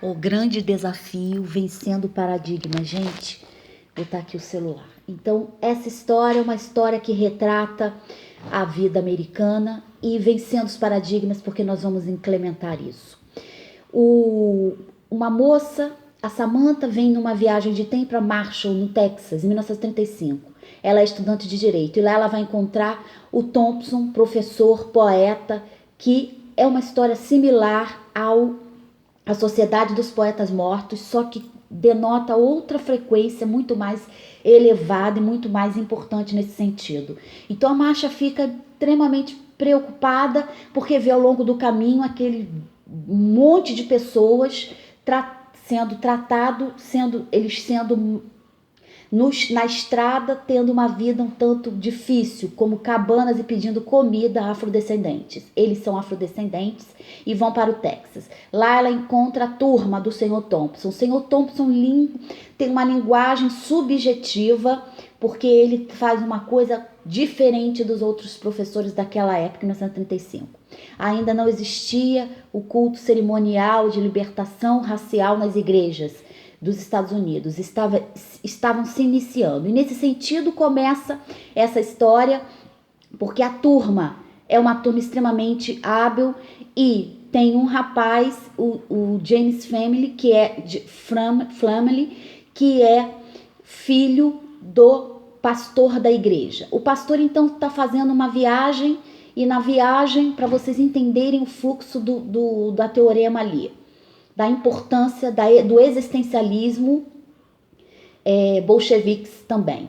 O grande desafio vencendo o paradigma. Gente, vou botar aqui o celular. Então, essa história é uma história que retrata a vida americana e vencendo os paradigmas, porque nós vamos implementar isso. Uma moça, a Samantha, vem numa viagem de trem para Marshall, no Texas, em 1935. Ela é estudante de Direito e lá ela vai encontrar o Thompson, professor, poeta, que é uma história similar à Sociedade dos Poetas Mortos, só que denota outra frequência muito mais elevada e muito mais importante nesse sentido. Então a Masha fica extremamente preocupada porque vê ao longo do caminho aquele monte de pessoas eles sendo na estrada, tendo uma vida um tanto difícil, como cabanas e pedindo comida a afrodescendentes. Eles são afrodescendentes e vão para o Texas. Lá ela encontra a turma do Sr. Thompson. O Sr. Thompson tem uma linguagem subjetiva, porque ele faz uma coisa diferente dos outros professores daquela época, em 1935. Ainda não existia o culto cerimonial de libertação racial nas igrejas dos Estados Unidos, estavam se iniciando. E nesse sentido começa essa história, porque a turma é uma turma extremamente hábil e tem um rapaz, o James Family, que é que é filho do pastor da igreja. O pastor então está fazendo uma viagem, e na viagem, para vocês entenderem o fluxo da teorema ali, da importância do existencialismo bolcheviques também.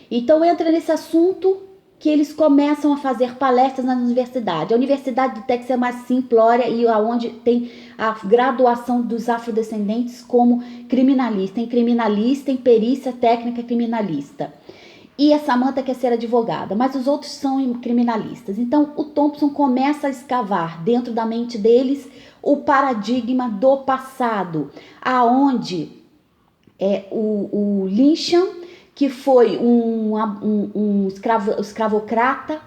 Então entra nesse assunto que eles começam a fazer palestras na universidade. A Universidade do Texas é mais simplória e aonde tem a graduação dos afrodescendentes como criminalista, em perícia técnica criminalista. E a Samantha quer ser advogada, mas os outros são criminalistas. Então o Thompson começa a escavar dentro da mente deles o paradigma do passado, aonde o Lyncham, que foi um escravocrata,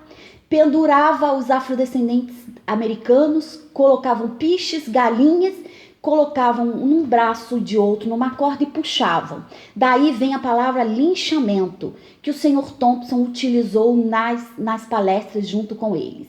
pendurava os afrodescendentes americanos, colocavam piches, galinhas, colocavam num braço de outro numa corda e puxavam. Daí vem a palavra linchamento, que o Sr. Thompson utilizou nas palestras junto com eles.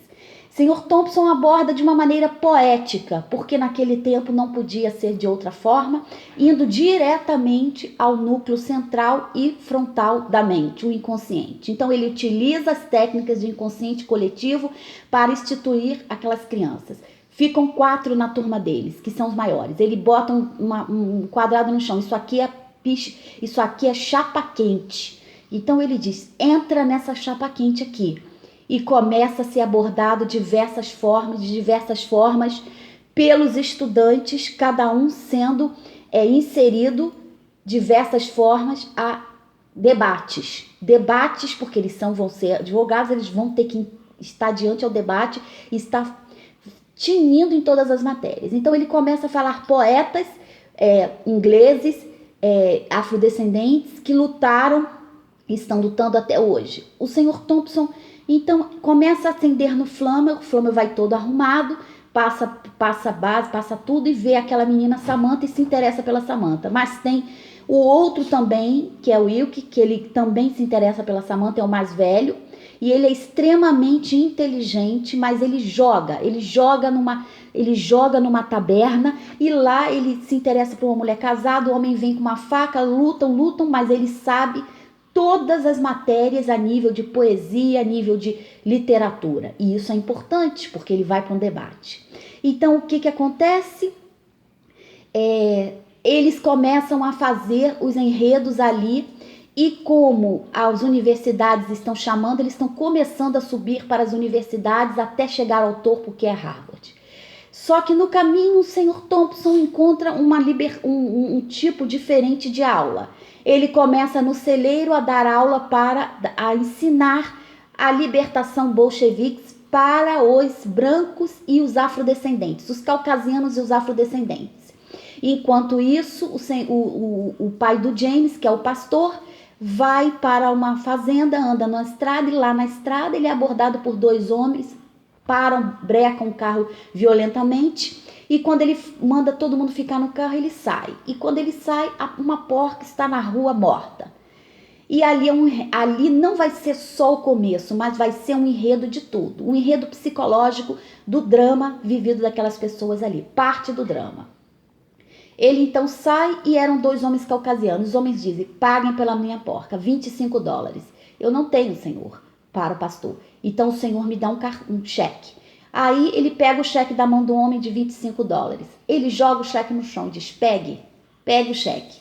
Sr. Thompson aborda de uma maneira poética, porque naquele tempo não podia ser de outra forma, indo diretamente ao núcleo central e frontal da mente, o inconsciente. Então ele utiliza as técnicas de inconsciente coletivo para instituir aquelas crianças. Ficam 4 na turma deles, que são os maiores. Ele bota um quadrado no chão. Isso aqui é piche, isso aqui é chapa quente. Então ele diz: entra nessa chapa quente aqui. E começa a ser abordado de diversas formas, pelos estudantes, cada um sendo inserido diversas formas a debates. Debates, porque eles vão ser advogados, eles vão ter que estar diante ao debate e estar tinindo em todas as matérias. Então ele começa a falar poetas ingleses, afrodescendentes, que lutaram e estão lutando até hoje. O Sr. Thompson então começa a acender no Flamel, o Flamel vai todo arrumado, passa base, passa tudo e vê aquela menina Samantha e se interessa pela Samantha. Mas tem o outro também, que é o Wilkie, que ele também se interessa pela Samantha, é o mais velho, e ele é extremamente inteligente, mas ele joga numa taberna e lá ele se interessa por uma mulher casada, o homem vem com uma faca, lutam, mas ele sabe todas as matérias a nível de poesia, a nível de literatura. E isso é importante, porque ele vai para um debate. Então, o que acontece? Eles começam a fazer os enredos ali, e como as universidades estão chamando, eles estão começando a subir para as universidades até chegar ao topo, que é Harvard. Só que no caminho o Sr. Thompson encontra um tipo diferente de aula. Ele começa no celeiro a dar aula a ensinar a libertação bolcheviques para os brancos e os afrodescendentes, os caucasianos e os afrodescendentes. Enquanto isso, o pai do James, que é o pastor, vai para uma fazenda, anda na estrada, e lá na estrada ele é abordado por 2 homens, brecam o carro violentamente, E quando ele manda todo mundo ficar no carro, ele sai. E quando ele sai, uma porca está na rua morta. E ali não vai ser só o começo, mas vai ser um enredo de tudo. Um enredo psicológico do drama vivido daquelas pessoas ali. Parte do drama. Ele então sai e eram 2 homens caucasianos. Os homens dizem, paguem pela minha porca, $25. Eu não tenho, senhor, para o pastor. Então o senhor me dá um cheque. Aí ele pega o cheque da mão do homem de $25. Ele joga o cheque no chão e diz, pegue o cheque.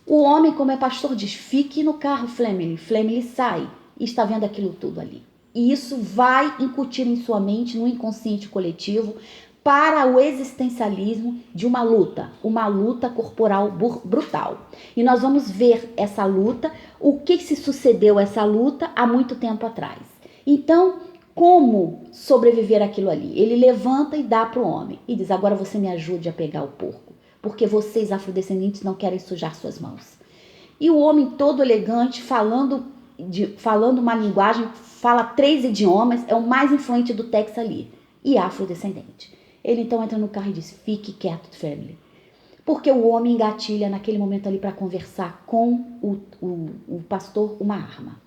O homem, como é pastor, diz, fique no carro, Fleming. Fleming sai e está vendo aquilo tudo ali. E isso vai incutir em sua mente, no inconsciente coletivo, para o existencialismo de uma luta corporal brutal. E nós vamos ver essa luta, o que se sucedeu a essa luta há muito tempo atrás. Então, como sobreviver àquilo ali? Ele levanta e dá para o homem e diz, agora você me ajude a pegar o porco, porque vocês afrodescendentes não querem sujar suas mãos. E o homem todo elegante, falando uma linguagem, fala 3 idiomas, é o mais influente do Texas ali, e afrodescendente. Ele então entra no carro e diz, fique quieto, family. Porque o homem engatilha naquele momento ali para conversar com o pastor uma arma.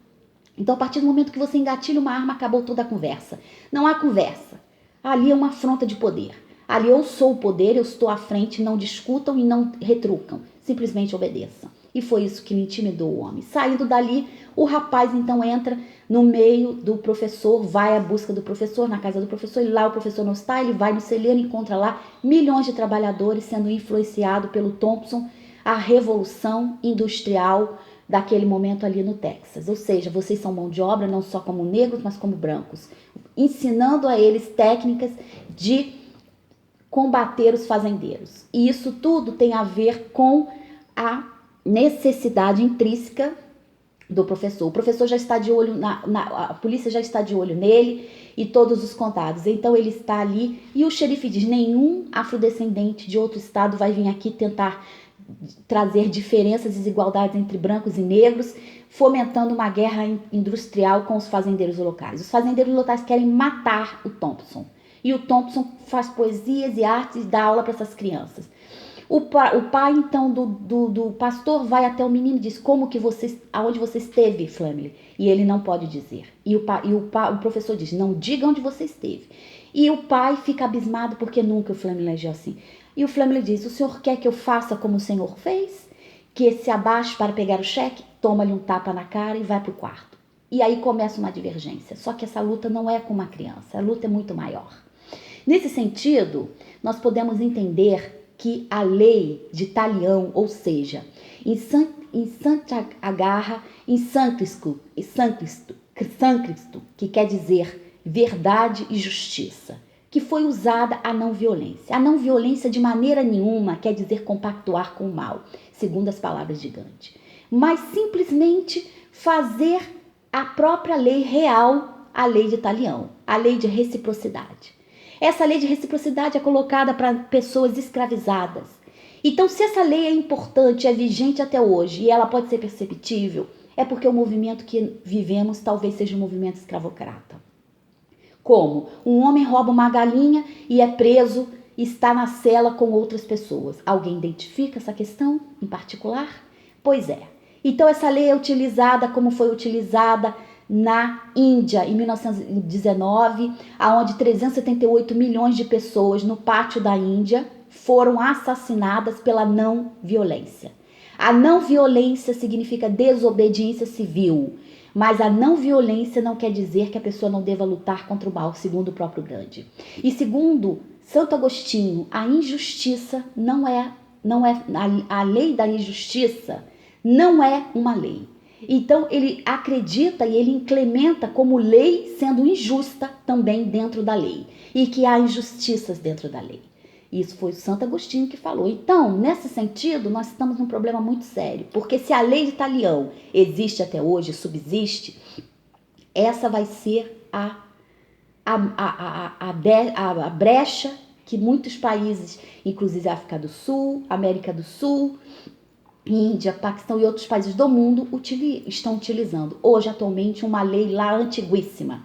Então, a partir do momento que você engatilha uma arma, acabou toda a conversa. Não há conversa. Ali é uma afronta de poder. Ali eu sou o poder, eu estou à frente, não discutam e não retrucam. Simplesmente obedeçam. E foi isso que intimidou o homem. Saindo dali, o rapaz então entra no meio do professor, vai à busca do professor, na casa do professor, e lá o professor não está, ele vai no celeiro e encontra lá milhões de trabalhadores sendo influenciados pelo Thompson, a revolução industrial daquele momento ali no Texas. Ou seja, vocês são mão de obra não só como negros, mas como brancos, ensinando a eles técnicas de combater os fazendeiros. E isso tudo tem a ver com a necessidade intrínseca do professor. O professor já está de olho, a polícia já está de olho nele e todos os contados. Então ele está ali e o xerife diz, nenhum afrodescendente de outro estado vai vir aqui tentar trazer diferenças e desigualdades entre brancos e negros, fomentando uma guerra industrial com os fazendeiros locais. Os fazendeiros locais querem matar o Thompson. E o Thompson faz poesias e artes e dá aula para essas crianças. O pai, então, do pastor vai até o menino e diz, aonde você esteve, Fleming? E ele não pode dizer. E o professor diz, não diga onde você esteve. E o pai fica abismado porque nunca o Fleming agiu assim. E o Fleming diz, o senhor quer que eu faça como o senhor fez? Que se abaixe para pegar o cheque, toma-lhe um tapa na cara e vai para o quarto. E aí começa uma divergência. Só que essa luta não é com uma criança, a luta é muito maior. Nesse sentido, nós podemos entender que a lei de Talião, ou seja, em Santa Agarra, em Sancristo, que quer dizer verdade e justiça, que foi usada a não violência. A não violência de maneira nenhuma quer dizer compactuar com o mal, segundo as palavras de Gandhi, mas simplesmente fazer a própria lei real, a lei de Talião, a lei de reciprocidade. Essa lei de reciprocidade é colocada para pessoas escravizadas. Então, se essa lei é importante, é vigente até hoje e ela pode ser perceptível, é porque o movimento que vivemos talvez seja um movimento escravocrata. Como? Um homem rouba uma galinha e é preso, está na cela com outras pessoas. Alguém identifica essa questão em particular? Pois é. Então, essa lei é utilizada como foi utilizada na Índia, em 1919, onde 378 milhões de pessoas no pátio da Índia foram assassinadas pela não violência. A não violência significa desobediência civil, mas a não violência não quer dizer que a pessoa não deva lutar contra o mal, segundo o próprio Gandhi. E segundo Santo Agostinho, a injustiça não é a lei da injustiça não é uma lei. Então, ele acredita e ele implementa como lei sendo injusta também dentro da lei. E que há injustiças dentro da lei. Isso foi o Santo Agostinho que falou. Então, nesse sentido, nós estamos num problema muito sério. Porque se a lei de Talião existe até hoje, subsiste, essa vai ser a brecha que muitos países, inclusive a África do Sul, América do Sul, Índia, Paquistão e outros países do mundo estão utilizando hoje atualmente uma lei lá antiguíssima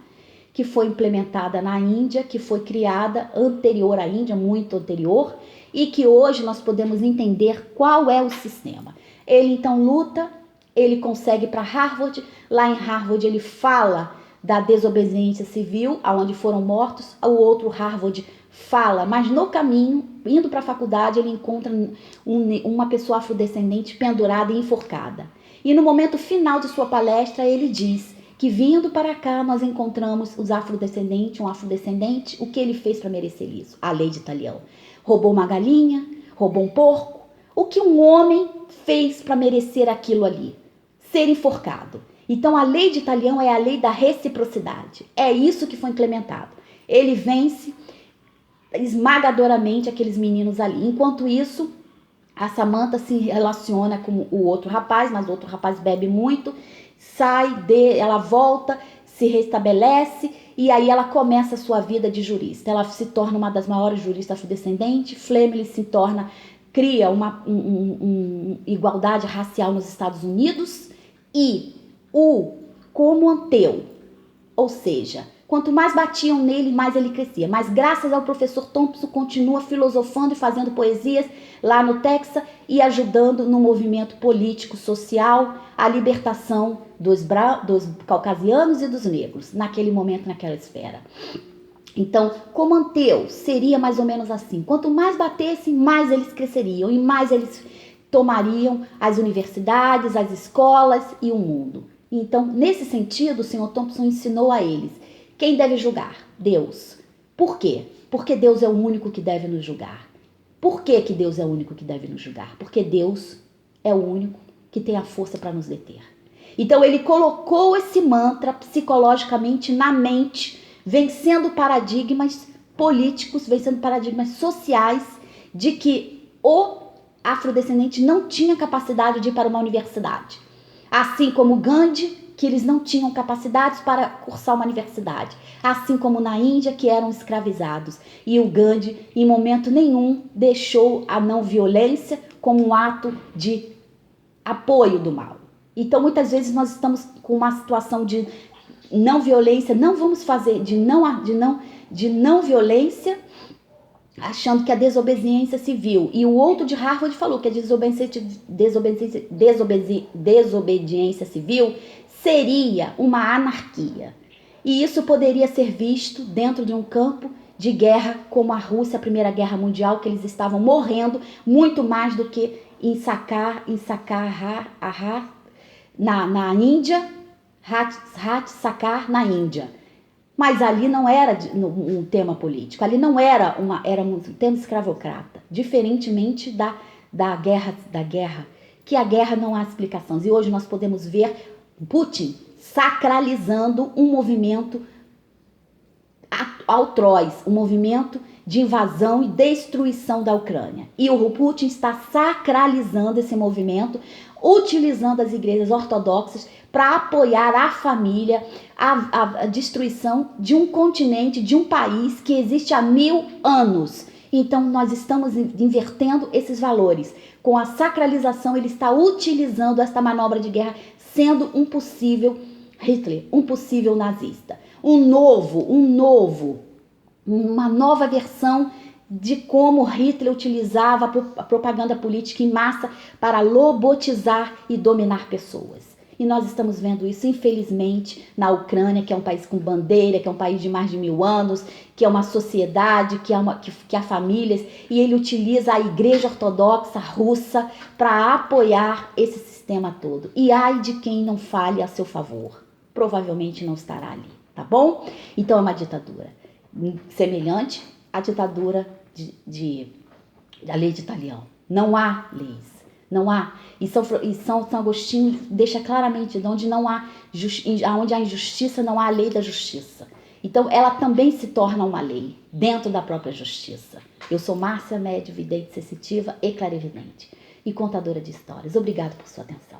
que foi implementada na Índia, que foi criada anterior à Índia, muito anterior, e que hoje nós podemos entender qual é o sistema. Ele então luta, ele consegue para Harvard, lá em Harvard ele fala da desobediência civil, aonde foram mortos, o outro Harvard fala, mas no caminho, indo para a faculdade, ele encontra uma pessoa afrodescendente pendurada e enforcada. E no momento final de sua palestra, ele diz que vindo para cá nós encontramos um afrodescendente, o que ele fez para merecer isso? A lei de Talião. Roubou uma galinha, roubou um porco. O que um homem fez para merecer aquilo ali? Ser enforcado. Então a lei de Talião é a lei da reciprocidade. É isso que foi implementado. Ele vence esmagadoramente aqueles meninos ali. Enquanto isso, a Samantha se relaciona com o outro rapaz, mas o outro rapaz bebe muito, ela volta, se restabelece e aí ela começa a sua vida de jurista. Ela se torna uma das maiores juristas afrodescendentes. Fleming cria uma igualdade racial nos Estados Unidos e o Comanteu, ou seja, quanto mais batiam nele, mais ele crescia. Mas graças ao professor Thompson, continua filosofando e fazendo poesias lá no Texas e ajudando no movimento político, social, a libertação dos caucasianos e dos negros, naquele momento, naquela esfera. Então, Comanteu seria mais ou menos assim. Quanto mais batessem, mais eles cresceriam e mais eles tomariam as universidades, as escolas e o mundo. Então, nesse sentido, o Sr. Thompson ensinou a eles: quem deve julgar? Deus. Por quê? Porque Deus é o único que deve nos julgar. Por que Deus é o único que deve nos julgar? Porque Deus é o único que tem a força para nos deter. Então ele colocou esse mantra psicologicamente na mente, vencendo paradigmas políticos, vencendo paradigmas sociais de que o afrodescendente não tinha capacidade de ir para uma universidade. Assim como Gandhi, que eles não tinham capacidades para cursar uma universidade. Assim como na Índia, que eram escravizados. E o Gandhi, em momento nenhum, deixou a não violência como um ato de apoio do mal. Então, muitas vezes, nós estamos com uma situação de não violência, não vamos fazer de não violência, achando que a desobediência civil. E o outro de Harvard falou que a desobediência civil seria uma anarquia. E isso poderia ser visto dentro de um campo de guerra como a Rússia, a Primeira Guerra Mundial, que eles estavam morrendo muito mais do que em Sakar na Índia, Sakar na Índia. Mas ali não era um tema político, ali não era um tema escravocrata, diferentemente da guerra, que a guerra não há explicações. E hoje nós podemos ver Putin sacralizando um movimento atroz, um movimento de invasão e destruição da Ucrânia. E o Putin está sacralizando esse movimento, utilizando as igrejas ortodoxas para apoiar a família, a destruição de um continente, de um país que existe há 1000 anos. Então, nós estamos invertendo esses valores. Com a sacralização, ele está utilizando esta manobra de guerra, sendo um possível Hitler, um possível nazista. Uma nova versão de como Hitler utilizava a propaganda política em massa para lobotizar e dominar pessoas. E nós estamos vendo isso, infelizmente, na Ucrânia, que é um país com bandeira, que é um país de mais de 1000 anos, que é uma sociedade, que há famílias, e ele utiliza a igreja ortodoxa russa para apoiar esse sistema todo. E ai de quem não fale a seu favor, provavelmente não estará ali, tá bom? Então é uma ditadura semelhante à ditadura da lei de Talião. Não há leis. Não há, e São Agostinho deixa claramente, onde há injustiça, não há a lei da justiça. Então, ela também se torna uma lei, dentro da própria justiça. Eu sou Márcia Médio, vidente sensitiva e clarividente, e contadora de histórias. Obrigada por sua atenção.